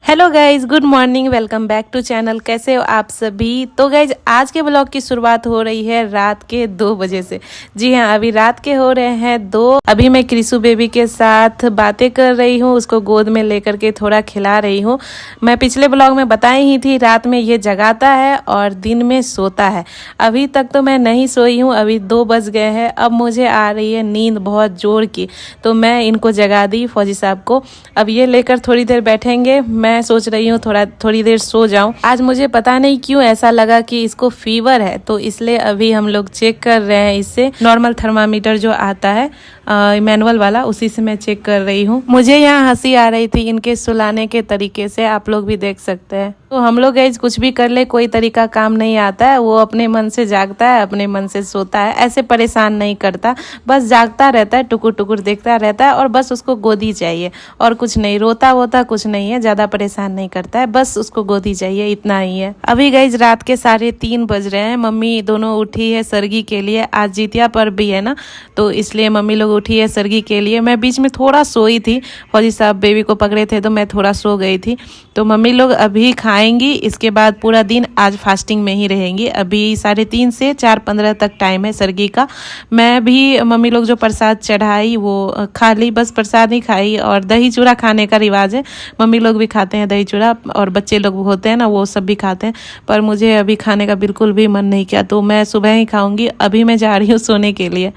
Hello guys, good morning, welcome back to channel. कैसे हो आप सभी। तो गाइज आज के ब्लॉग की शुरुआत हो रही है रात के 2 बजे से। जी हाँ, अभी रात के हो रहे हैं 2। अभी मैं क्रिसु बेबी के साथ बातें कर रही हूँ, उसको गोद में लेकर के थोड़ा खिला रही हूँ। मैं पिछले ब्लॉग में बताई ही थी, रात में ये जगाता है और दिन में सोता है। अभी तक तो मैं नहीं सोई हूँ, अभी 2 बज गए हैं। अब मुझे आ रही है नींद बहुत जोर की, तो मैं इनको जगा दी, फौजी साहब को। अब ये लेकर थोड़ी देर बैठेंगे। मैं सोच रही हूँ थोड़ी देर सो जाऊं। आज मुझे पता नहीं क्यों ऐसा लगा कि इसको फीवर है, तो इसलिए अभी हम लोग चेक कर रहे हैं। इससे नॉर्मल थर्मामीटर जो आता है मैनुअल वाला, उसी से मैं चेक कर रही हूँ। मुझे यहाँ हंसी आ रही थी इनके सुलाने के तरीके से, आप लोग भी देख सकते हैं। तो हम लोग गाइस कुछ भी कर ले, कोई तरीका काम नहीं आता है। वो अपने मन से जागता है, अपने मन से सोता है, ऐसे परेशान नहीं करता। बस जागता रहता है, टुकुर टुकुर देखता रहता है, और बस उसको गोदी चाहिए और कुछ नहीं। रोता वोता कुछ नहीं है, ज्यादा परेशान नहीं करता है, बस उसको गोदी चाहिए, इतना ही है। अभी गाइस रात के 3:30 बज रहे हैं। मम्मी दोनों उठी है सरगी के लिए, आज जितिया पर्व भी है ना, तो इसलिए मम्मी लोग उठी है सरगी के लिए। मैं बीच में थोड़ा सोई थी, फौजी साहब बेबी को पकड़े थे तो मैं थोड़ा सो गई थी। तो मम्मी लोग अभी खाएंगी, इसके बाद पूरा दिन आज फास्टिंग में ही रहेंगी। अभी 3:30 से 4:15 तक टाइम है सरगी का। मैं भी मम्मी लोग जो प्रसाद चढ़ाई वो खा ली, बस प्रसाद ही खाई। और दही चूड़ा खाने का रिवाज है, मम्मी लोग भी खाते हैं दही चूड़ा, और बच्चे लोग होते हैं ना, वो सब भी खाते हैं। पर मुझे अभी खाने का बिल्कुल भी मन नहीं किया, तो मैं सुबह ही खाऊंगी। अभी मैं जा रही हूँ सोने के लिए।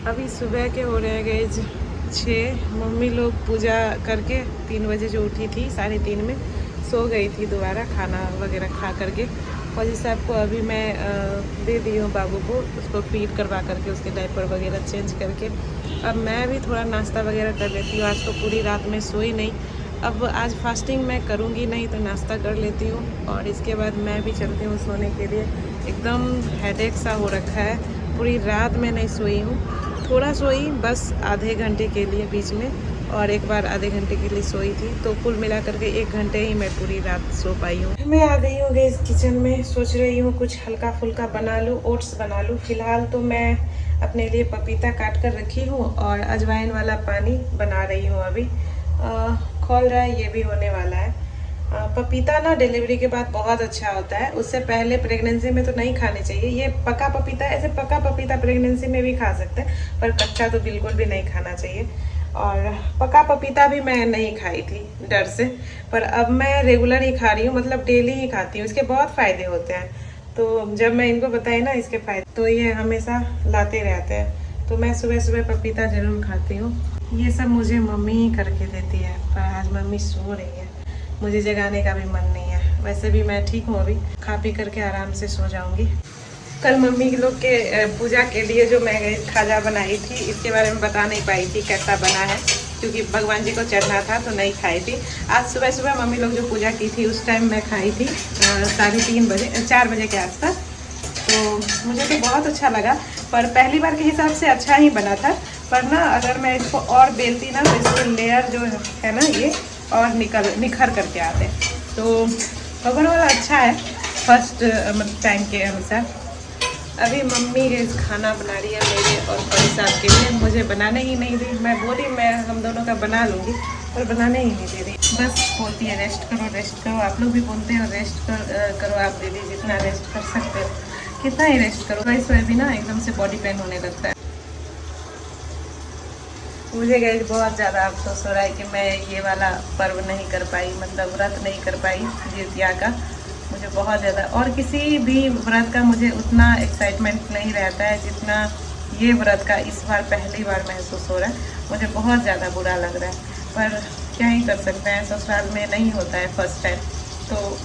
अभी सुबह के हो रहे गए 6। मम्मी लोग पूजा करके 3 बजे जो उठी थी, 3:30 में सो गई थी। दोबारा खाना वगैरह खा करके फौजी साहब को अभी मैं दे दी हूँ बाबू को, उसको फीड करवा करके, उसके डायपर वगैरह चेंज करके। अब मैं भी थोड़ा नाश्ता वगैरह कर लेती हूँ। आज तो पूरी रात में सोई नहीं। अब आज फास्टिंग मैं करूँगी नहीं, तो नाश्ता कर लेती हूँ और इसके बाद मैं भी चलती हूँ सोने के लिए। एकदम हेडेक सा हो रखा है, पूरी रात में नहीं सोई हूँ। थोड़ा सोई, बस आधे घंटे के लिए बीच में, और एक बार आधे घंटे के लिए सोई थी। तो कुल मिला करके 1 घंटे ही मैं पूरी रात सो पाई हूँ। मैं आ गई हूँ गैस किचन में, सोच रही हूँ कुछ हल्का फुल्का बना लूँ, ओट्स बना लूँ। फिलहाल तो मैं अपने लिए पपीता काट कर रखी हूँ और अजवाइन वाला पानी बना रही हूँ। अभी खोल रहा है, ये भी होने वाला है। पपीता ना डिलीवरी के बाद बहुत अच्छा होता है, उससे पहले प्रेगनेंसी में तो नहीं खाने चाहिए। ये पका पपीता, ऐसे पका पपीता प्रेगनेंसी में भी खा सकते हैं, पर कच्चा तो बिल्कुल भी नहीं खाना चाहिए। और पका पपीता भी मैं नहीं खाई थी डर से, पर अब मैं रेगुलर ही खा रही हूँ, मतलब डेली ही खाती हूँ। इसके बहुत फ़ायदे होते हैं, तो जब मैं इनको बताई ना इसके फ़ायदे, तो ये हमेशा लाते रहते हैं। तो मैं सुबह सुबह पपीता ज़रूर खाती हूँ। ये सब मुझे मम्मी ही करके देती है, पर आज मम्मी सो रही है, मुझे जगाने का भी मन नहीं है। वैसे भी मैं ठीक हूँ, अभी खा पी करके आराम से सो जाऊँगी। कल मम्मी लोग के पूजा के लिए जो मैं खाजा बनाई थी, इसके बारे में बता नहीं पाई थी कैसा बना है, क्योंकि भगवान जी को चढ़ना था तो नहीं खाई थी। आज सुबह सुबह मम्मी लोग जो पूजा की थी उस टाइम मैं खाई थी 3:30 बजे, 4 बजे के आसपास। तो मुझे तो बहुत अच्छा लगा, पर पहली बार के हिसाब से अच्छा ही बना था। पर ना अगर मैं इसको और बेलती ना, तो इसके लेयर जो है ना ये और निखर करके आते। तो भगवान वाला अच्छा है फर्स्ट टाइम के अनुसार। अभी मम्मी खाना बना रही है मेरे और फौजी साहब के लिए, मुझे बनाने ही नहीं दी। मैं बोली मैं हम दोनों का बना लूँगी, पर बनाने ही नहीं दे रही। बस बोलती है रेस्ट करो रेस्ट करो। आप लोग भी बोलते हो रेस्ट करो आप दीदी, जितना रेस्ट कर सकते हो कितना ही रेस्ट करो। तो इस वजह भी ना एकदम से बॉडी पेन होने लगता है। मुझे गैस बहुत ज़्यादा अफसोस हो रहा है कि मैं ये वाला पर्व नहीं कर पाई, मतलब व्रत नहीं कर पाई जितिया का। मुझे बहुत ज़्यादा, और किसी भी व्रत का मुझे उतना एक्साइटमेंट नहीं रहता है जितना ये व्रत का इस बार पहली बार महसूस हो रहा है। मुझे बहुत ज़्यादा बुरा लग रहा है, पर क्या ही कर सकते हैं, ससुराल में नहीं होता है फर्स्ट टाइम, तो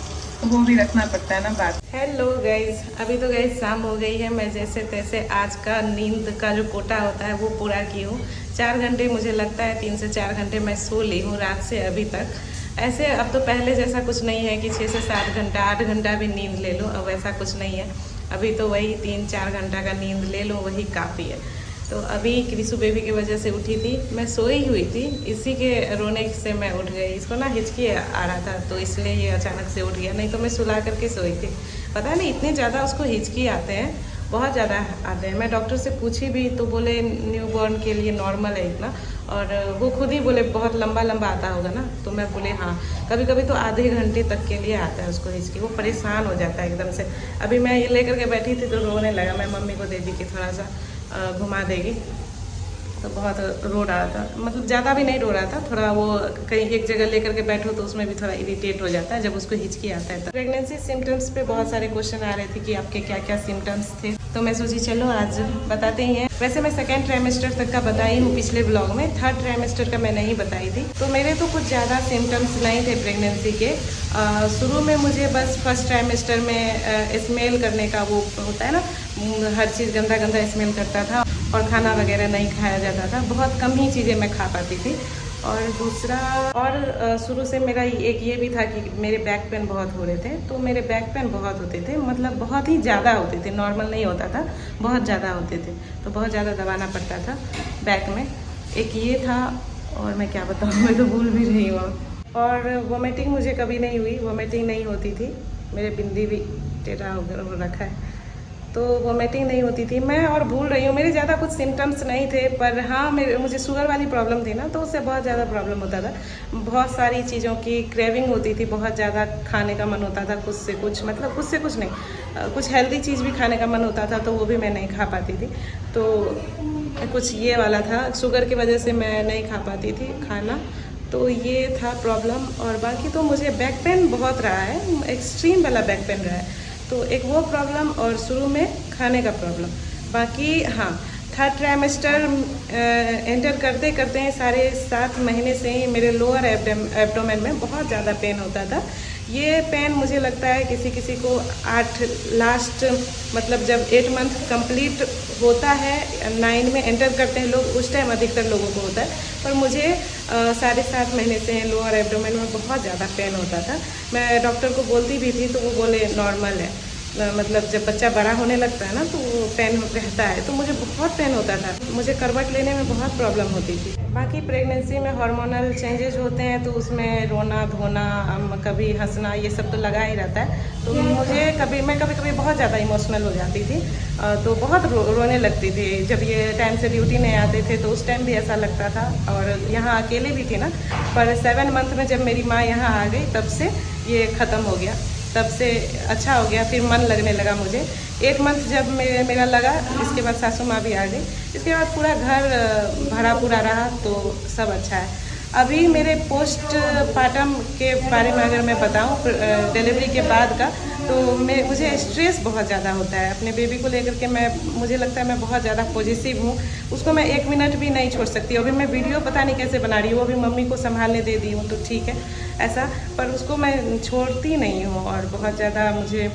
वो भी रखना पड़ता है ना बात। हेलो गाइज, अभी तो गाइज शाम हो गई है। मैं जैसे तैसे आज का नींद का जो कोटा होता है वो पूरा की हूँ। 4 घंटे मुझे लगता है, 3 से 4 घंटे मैं सो ली हूँ रात से अभी तक। ऐसे अब तो पहले जैसा कुछ नहीं है कि 6 से 7 घंटा 8 घंटा भी नींद ले लो, अब ऐसा कुछ नहीं है। अभी तो वही 3-4 घंटा का नींद ले लो, वही काफ़ी है। तो अभी क्रिसु बेबी की वजह से उठी थी, मैं सोई हुई थी, इसी के रोने से मैं उठ गई। इसको ना हिचकी आ रहा था, तो इसलिए ये अचानक से उठ गया, नहीं तो मैं सुला करके सोई थी। पता नहीं इतने ज़्यादा उसको हिचकी आते हैं, बहुत ज़्यादा आते हैं। मैं डॉक्टर से पूछी भी तो बोले न्यूबॉर्न के लिए नॉर्मल है इतना, और वो खुद ही बोले बहुत लंबा लंबा आता होगा ना। तो मैं बोले हाँ, कभी कभी तो आधे घंटे तक के लिए आता है उसको हिचकी, वो परेशान हो जाता है एकदम से। अभी मैं ये लेकर के बैठी थी तो रोने लगा, मैं मम्मी को दे दी कि थोड़ा सा घुमा देगी, तो बहुत रो रहा था, मतलब ज़्यादा भी नहीं रो रहा था, थोड़ा वो कहीं एक जगह लेकर के बैठो तो उसमें भी थोड़ा इरिटेट हो जाता है जब उसको हिचकी आता है। तो प्रेगनेंसी सिम्टम्स पे बहुत सारे क्वेश्चन आ रहे थे कि आपके क्या क्या सिम्टम्स थे, तो मैं सोची चलो आज बताते ही हैं। वैसे मैं सेकेंड ट्राइमेस्टर तक का बताई हूँ पिछले ब्लॉग में, थर्ड ट्राइमेस्टर का मैं नहीं बताई थी। तो मेरे तो कुछ ज़्यादा सिम्टम्स नहीं थे प्रेगनेंसी के। शुरू में मुझे बस फर्स्ट ट्राइमेस्टर में स्मेल करने का वो होता है ना, हर चीज़ गंदा गंदा स्मेल करता था और खाना वगैरह नहीं खाया जाता था, बहुत कम ही चीज़ें मैं खा पाती थी। और दूसरा शुरू से मेरा एक ये भी था कि मेरे बैक पेन बहुत हो रहे थे, तो मेरे बैक पेन बहुत होते थे, मतलब बहुत ही ज़्यादा होते थे, नॉर्मल नहीं होता था, बहुत ज़्यादा होते थे, तो बहुत ज़्यादा दबाना पड़ता था बैक में। एक ये था, और मैं क्या बताऊँ, मैं तो भूल भी रही हूँ। और वोमिटिंग मुझे कभी नहीं हुई, वोमिटिंग नहीं होती थी, मेरे बिंदी भी टेढ़ा हो रखा है, तो वोमिटिंग नहीं होती थी मैं। और भूल रही हूँ, मेरे ज़्यादा कुछ सिम्टम्स नहीं थे, पर हाँ मुझे शुगर वाली प्रॉब्लम थी ना, तो उससे बहुत ज़्यादा प्रॉब्लम होता था। बहुत सारी चीज़ों की क्रेविंग होती थी, बहुत ज़्यादा खाने का मन होता था, कुछ से कुछ, मतलब कुछ से कुछ नहीं, कुछ हेल्दी चीज़ भी खाने का मन होता था तो वो भी मैं नहीं खा पाती थी। तो कुछ ये वाला था, शुगर की वजह से मैं नहीं खा पाती थी खाना, तो ये था प्रॉब्लम। और बाकी तो मुझे बैक पेन बहुत रहा है, एक्सट्रीम वाला बैक पेन रहा है, तो एक वो प्रॉब्लम और शुरू में खाने का प्रॉब्लम। बाकी हाँ, थर्ड ट्राइमेस्टर एंटर करते करते हैं 7.5 महीने से ही मेरे लोअर एब्डोमेन में बहुत ज़्यादा पेन होता था। ये पेन मुझे लगता है किसी किसी को 8 लास्ट, मतलब जब 8 मंथ कंप्लीट होता है, 9 में एंटर करते हैं लोग, उस टाइम अधिकतर लोगों को होता है, पर मुझे 7.5 महीने से लोअर एब्डोमेन में बहुत ज़्यादा पेन होता था। मैं डॉक्टर को बोलती भी थी तो वो बोले नॉर्मल है, मतलब जब बच्चा बड़ा होने लगता है ना तो वो पेन रहता है, तो मुझे बहुत पेन होता था, मुझे करवट लेने में बहुत प्रॉब्लम होती थी। बाकी प्रेगनेंसी में हार्मोनल चेंजेस होते हैं, तो उसमें रोना धोना, कभी हंसना, ये सब तो लगा ही रहता है। तो मैं कभी कभी बहुत ज़्यादा इमोशनल हो जाती थी, तो बहुत रोने लगती थी। जब ये टाइम से ड्यूटी नहीं आते थे तो उस टाइम भी ऐसा लगता था, और यहाँ अकेले भी थी ना, पर 7 मंथ में जब मेरी माँ यहाँ आ गई तब से ये ख़त्म हो गया, तब से अच्छा हो गया, फिर मन लगने लगा मुझे। 8 मंथ जब मेरा लगा, इसके बाद सासू माँ भी आ गई, इसके बाद पूरा घर भरा पूरा रहा, तो सब अच्छा है। अभी मेरे पोस्ट पार्टम के बारे में अगर मैं बताऊं, डिलीवरी के बाद का, तो मुझे स्ट्रेस बहुत ज़्यादा होता है अपने बेबी को लेकर के। मुझे लगता है मैं बहुत ज़्यादा पॉजिटिव हूँ, उसको मैं 1 मिनट भी नहीं छोड़ सकती। अभी मैं वीडियो पता नहीं कैसे बना रही हूँ, अभी मम्मी को संभालने दे दी हूँ तो ठीक है ऐसा, पर उसको मैं छोड़ती नहीं हूँ। और बहुत ज़्यादा मुझे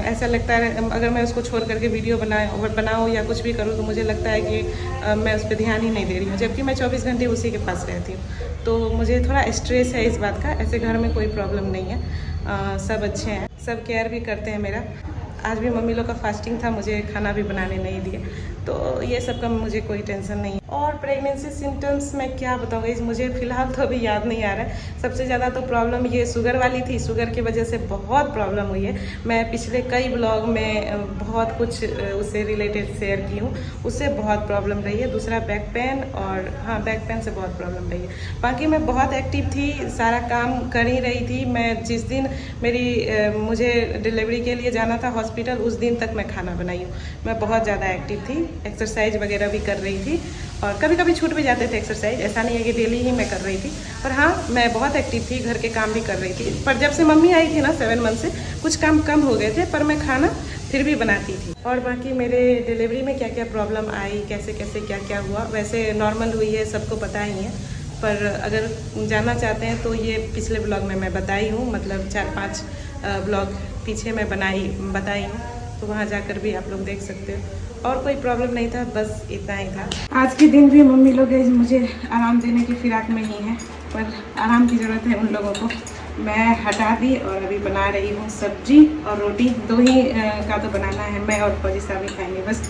ऐसा लगता है अगर मैं उसको छोड़ करके वीडियो बनाऊँ या कुछ भी करूँ, तो मुझे लगता है कि मैं उस पर ध्यान ही नहीं दे रही हूँ, जबकि मैं 24 घंटे उसी के पास रहती हूँ। तो मुझे थोड़ा स्ट्रेस है इस बात का, ऐसे घर में कोई प्रॉब्लम नहीं है, सब अच्छे हैं, सब केयर भी करते हैं मेरा। आज भी मम्मी लोग का फास्टिंग था, मुझे खाना भी बनाने नहीं दिए, तो ये सब का मुझे कोई टेंशन नहीं है। और प्रेगनेंसी सिम्टम्स मैं क्या बताऊँगी, मुझे फ़िलहाल तो अभी याद नहीं आ रहा है। सबसे ज़्यादा तो प्रॉब्लम ये शुगर वाली थी, शुगर की वजह से बहुत प्रॉब्लम हुई है। मैं पिछले कई ब्लॉग में बहुत कुछ उससे रिलेटेड शेयर की हूँ, उससे बहुत प्रॉब्लम रही है। दूसरा बैक पेन, और हाँ बैक पेन से बहुत प्रॉब्लम रही है। बाकी मैं बहुत एक्टिव थी, सारा काम कर ही रही थी। मैं जिस दिन मुझे डिलीवरी के लिए जाना था हॉस्पिटल, उस दिन तक मैं खाना बनाई हूँ। मैं बहुत ज़्यादा एक्टिव थी, एक्सरसाइज वगैरह भी कर रही थी, और कभी कभी छूट भी जाते थे एक्सरसाइज, ऐसा नहीं है कि डेली ही मैं कर रही थी, पर हाँ मैं बहुत एक्टिव थी, घर के काम भी कर रही थी। पर जब से मम्मी आई थी ना 7 मंथ से, कुछ काम कम हो गए थे, पर मैं खाना फिर भी बनाती थी। और बाकी मेरे डिलीवरी में क्या क्या प्रॉब्लम आई, कैसे कैसे क्या क्या हुआ, वैसे नॉर्मल हुई है, सबको पता ही है, पर अगर जानना चाहते हैं तो ये पिछले ब्लॉग में मैं बताई हूँ, मतलब 4-5 ब्लॉग पीछे मैं बताई हूँ, तो वहाँ जाकर भी आप लोग देख सकते हो। और कोई प्रॉब्लम नहीं था, बस इतना ही था। आज के दिन भी मम्मी लोग मुझे आराम देने की फिराक में ही है, पर आराम की ज़रूरत है उन लोगों को। मैं हटा दी और अभी बना रही हूँ सब्जी और रोटी, 2 ही का तो बनाना है, मैं और फौजी साहब ही खाएंगे बस।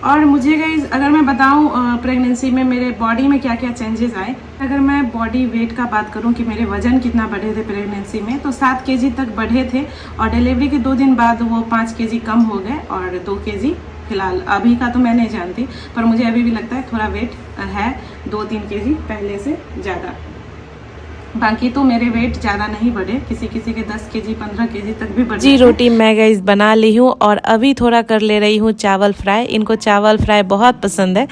और मुझे गाइस अगर मैं बताऊँ प्रेगनेंसी में मेरे बॉडी में क्या क्या चेंजेस आए, अगर मैं बॉडी वेट का बात करूँ कि मेरे वज़न कितना बढ़े थे प्रेगनेंसी में, तो 7 केजी तक बढ़े थे, और डिलीवरी के 2 दिन बाद वो 5 केजी कम हो गए और 2 केजी फिलहाल अभी का तो मैं नहीं जानती, पर मुझे अभी भी लगता है थोड़ा वेट है 2-3 केजी पहले से ज़्यादा। बाकी तो मेरे वेट ज़्यादा नहीं बढ़े, किसी किसी के 10 केजी 15 केजी तक भी बढ़े। जी रोटी मैं गाइस बना ली हूँ और अभी थोड़ा कर ले रही हूँ चावल फ्राई। इनको चावल फ्राई बहुत पसंद है।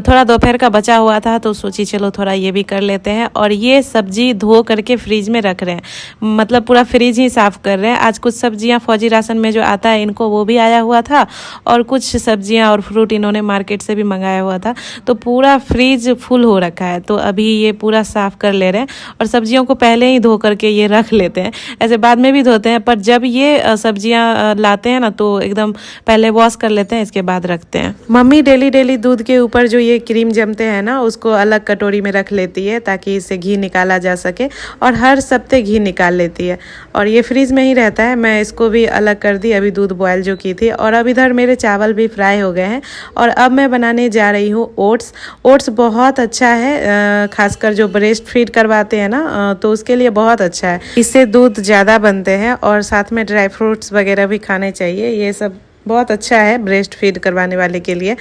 थोड़ा दोपहर का बचा हुआ था तो सोची चलो थोड़ा ये भी कर लेते हैं। और ये सब्जी धो करके फ्रिज में रख रहे हैं, मतलब पूरा फ्रिज ही साफ़ कर रहे हैं। आज कुछ सब्जियाँ फौजी राशन में जो आता है इनको वो भी आया हुआ था, और कुछ सब्जियाँ और फ्रूट इन्होंने मार्केट से भी मंगाया हुआ था, तो पूरा फ्रिज फुल हो रखा है। तो अभी ये पूरा साफ़ कर ले रहे हैं और सब्जियों को पहले ही धो करके ये रख लेते हैं, ऐसे बाद में भी धोते हैं, पर जब ये सब्जियां लाते हैं ना तो एकदम पहले वॉश कर लेते हैं, इसके बाद रखते हैं। मम्मी डेली दूध के ऊपर जो ये क्रीम जमते हैं ना उसको अलग कटोरी में रख लेती है ताकि इससे घी निकाला जा सके, और हर सप्ते घी निकाल लेती है, और ये फ्रीज में ही रहता है। मैं इसको भी अलग कर दी अभी दूध बॉयल जो की थी। और अब इधर मेरे चावल भी फ्राई हो गए हैं और अब मैं बनाने जा रही हूँ ओट्स। ओट्स बहुत अच्छा है, खासकर जो ब्रेस्ट फीड करवाते हैं ना तो उसके लिए बहुत अच्छा है। इससे दूध ज़्यादा बनते हैं और साथ में ड्राई फ्रूट्स वगैरह भी खाने चाहिए। ये सब बहुत अच्छा है ब्रेस्ट फीड करवाने वाले के लिए।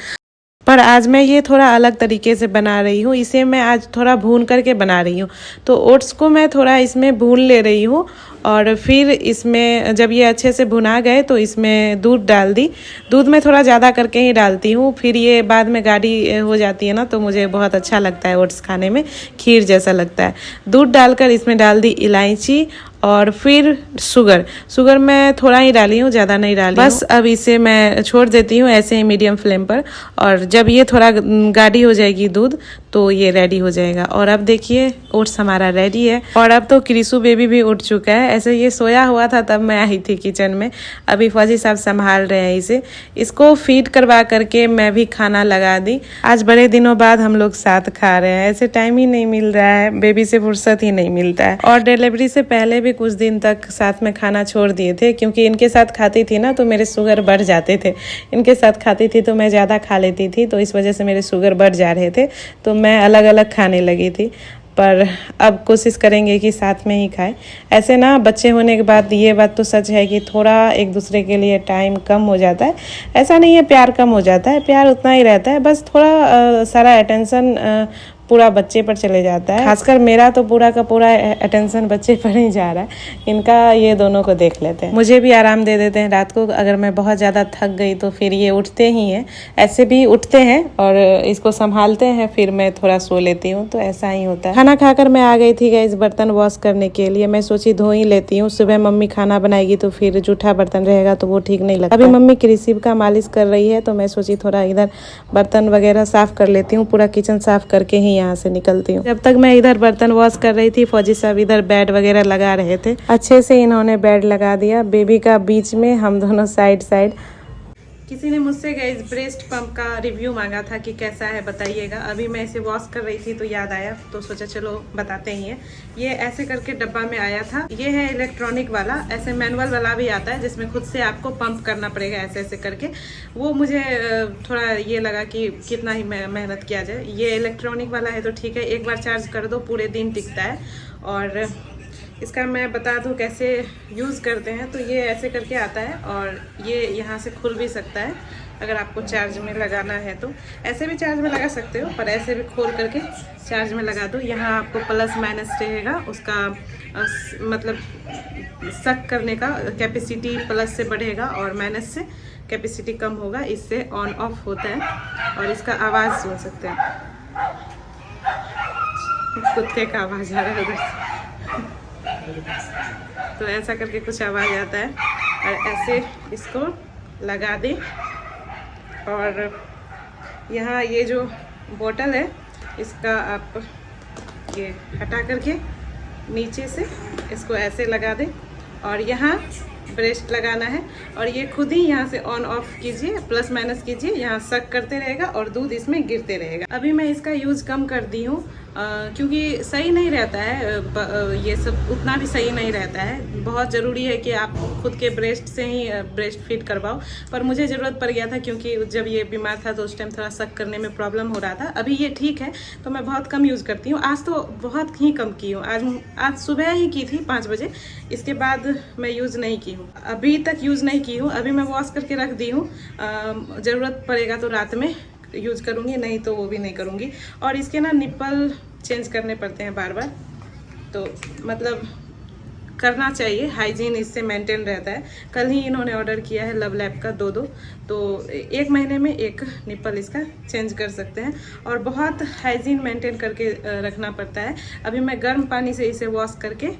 पर आज मैं ये थोड़ा अलग तरीके से बना रही हूँ। इसे मैं आज थोड़ा भून करके बना रही हूँ। तो ओट्स को मैं थोड़ा इसमें भून ले रही हूँ और फिर इसमें जब ये अच्छे से भुना गए तो इसमें दूध डाल दी। दूध में थोड़ा ज़्यादा करके ही डालती हूँ, फिर ये बाद में गाढ़ी हो जाती है ना तो मुझे बहुत अच्छा लगता है ओट्स खाने में, खीर जैसा लगता है। दूध डालकर इसमें डाल दी इलायची और फिर शुगर मैं थोड़ा ही डाली हूँ, ज़्यादा नहीं डाली। बस अब इसे मैं छोड़ देती हूँ ऐसे ही मीडियम फ्लेम पर, और जब ये थोड़ा गाढ़ी हो जाएगी दूध तो ये रेडी हो जाएगा। और अब देखिए ओट्स हमारा रेडी है। और अब तो क्रिसू बेबी भी उठ चुका है। ऐसे ये सोया हुआ था तब मैं आई थी किचन में, अभी फौजी साहब संभाल रहे हैं इसे। इसको फीड करवा करके मैं भी खाना लगा दी। आज बड़े दिनों बाद हम लोग साथ खा रहे हैं, ऐसे टाइम ही नहीं मिल रहा है, बेबी से फुर्सत ही नहीं मिलता है। और डिलीवरी से पहले भी कुछ दिन तक साथ में खाना छोड़ दिए थे, क्योंकि इनके साथ खाती थी ना तो मेरे शुगर बढ़ जाते थे। इनके साथ खाती थी तो मैं ज़्यादा खा लेती थी, तो इस वजह से मेरे शुगर बढ़ जा रहे थे, तो मैं अलग अलग खाने लगी थी। पर अब कोशिश करेंगे कि साथ में ही खाएं। ऐसे ना बच्चे होने के बाद ये बात तो सच है कि थोड़ा एक दूसरे के लिए टाइम कम हो जाता है। ऐसा नहीं है प्यार कम हो जाता है, प्यार उतना ही रहता है, बस थोड़ा सारा अटेंशन पूरा बच्चे पर चले जाता है। खासकर मेरा तो पूरा का पूरा अटेंशन बच्चे पर ही जा रहा है, इनका ये दोनों को देख लेते हैं। मुझे भी आराम दे देते हैं रात को, अगर मैं बहुत ज़्यादा थक गई तो फिर ये उठते ही हैं, ऐसे भी उठते हैं और इसको संभालते हैं, फिर मैं थोड़ा सो लेती हूँ, तो ऐसा ही होता है। खाना खाकर मैं आ गई थी गाइस बर्तन वॉश करने के लिए। मैं सोची धो ही लेती हूँ, सुबह मम्मी खाना बनाएगी तो फिर जूठा बर्तन रहेगा तो वो ठीक नहीं लगता। अभी मम्मी क्रिसिब का मालिश कर रही है तो मैं सोची थोड़ा इधर बर्तन वगैरह साफ कर लेती हूँ, पूरा किचन साफ करके ही यहाँ से निकलती हूँ। जब तक मैं इधर बर्तन वॉश कर रही थी फौजी साहब इधर बेड वगैरह लगा रहे थे। अच्छे से इन्होंने बेड लगा दिया, बेबी का बीच में, हम दोनों साइड। किसी ने मुझसे गाइस ब्रेस्ट पंप का रिव्यू मांगा था कि कैसा है बताइएगा। अभी मैं इसे वॉश कर रही थी तो याद आया, तो सोचा चलो बताते ही हैं। ये ऐसे करके डब्बा में आया था। ये है इलेक्ट्रॉनिक वाला, ऐसे मैनुअल वाला भी आता है जिसमें खुद से आपको पंप करना पड़ेगा ऐसे ऐसे करके। वो मुझे थोड़ा ये लगा कि कितना ही मेहनत किया जाए। ये इलेक्ट्रॉनिक वाला है तो ठीक है, एक बार चार्ज कर दो पूरे दिन टिकता है। और इसका मैं बता दूं कैसे यूज़ करते हैं, तो ये ऐसे करके आता है और ये यहाँ से खुल भी सकता है अगर आपको चार्ज में लगाना है तो। ऐसे भी चार्ज में लगा सकते हो, पर ऐसे भी खोल करके चार्ज में लगा दो। यहाँ आपको प्लस माइनस रहेगा उसका, मतलब सक करने का कैपेसिटी प्लस से बढ़ेगा और माइनस से कैपेसिटी कम होगा। इससे ऑन ऑफ होता है और इसका आवाज़ सुन सकते हैं, कुत्ते का आवाज़ आ रहा है उधर से। तो ऐसा करके कुछ आवाज़ आता है और ऐसे इसको लगा दें। और यहाँ ये जो बोतल है इसका आप ये हटा करके नीचे से इसको ऐसे लगा दें और यहाँ ब्रेस्ट लगाना है और ये खुद ही यहाँ से ऑन ऑफ कीजिए, प्लस माइनस कीजिए, यहाँ सक करते रहेगा और दूध इसमें गिरते रहेगा। अभी मैं इसका यूज़ कम कर दी हूँ क्योंकि सही नहीं रहता है, ये सब उतना भी सही नहीं रहता है। बहुत ज़रूरी है कि आप खुद के ब्रेस्ट से ही ब्रेस्ट फीड करवाओ। पर मुझे ज़रूरत पड़ गया था क्योंकि जब ये बीमार था तो उस टाइम थोड़ा शक करने में प्रॉब्लम हो रहा था। अभी ये ठीक है तो मैं बहुत कम यूज़ करती हूँ। आज तो बहुत ही कम की हूँ। आज सुबह ही की थी 5 बजे, इसके बाद मैं यूज़ नहीं की हूँ, अभी तक यूज़ नहीं की हूँ। अभी मैं वॉश करके रख दी हूँ, ज़रूरत पड़ेगा तो रात में यूज़ करूँगी, नहीं तो वो भी नहीं करूँगी। और इसके ना निप्पल चेंज करने पड़ते हैं बार बार, तो मतलब करना चाहिए, हाइजीन इससे मेंटेन रहता है। कल ही इन्होंने ऑर्डर किया है लव लैब का 2-2, तो 1 महीने में 1 निप्पल इसका चेंज कर सकते हैं। और बहुत हाइजीन मेंटेन करके रखना पड़ता है। अभी मैं गर्म पानी से इसे वॉश करके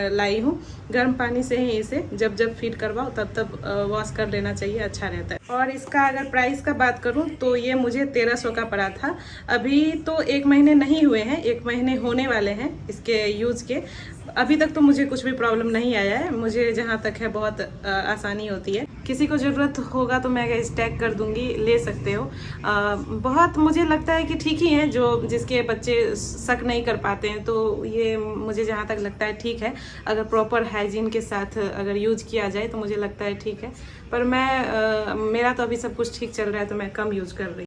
लाई हूँ। गर्म पानी से ही इसे जब जब फीड करवाओ तब वॉश कर लेना चाहिए, अच्छा रहता है। और इसका अगर प्राइस का बात करूँ तो ये मुझे 1300 का पड़ा था। अभी तो 1 महीने नहीं हुए हैं, 1 महीने होने वाले हैं इसके यूज़ के। अभी तक तो मुझे कुछ भी प्रॉब्लम नहीं आया है, मुझे जहाँ तक है बहुत आसानी होती है। किसी को ज़रूरत होगा तो मैं इस टैग कर दूंगी, ले सकते हो। बहुत मुझे लगता है कि ठीक ही है, जो जिसके बच्चे शक नहीं कर पाते हैं, तो ये मुझे जहाँ तक लगता है ठीक है। अगर प्रॉपर हाइजीन के साथ अगर यूज किया जाए तो मुझे लगता है ठीक है। पर मैं मेरा तो अभी सब कुछ ठीक चल रहा है तो मैं कम यूज कर रही हूँ।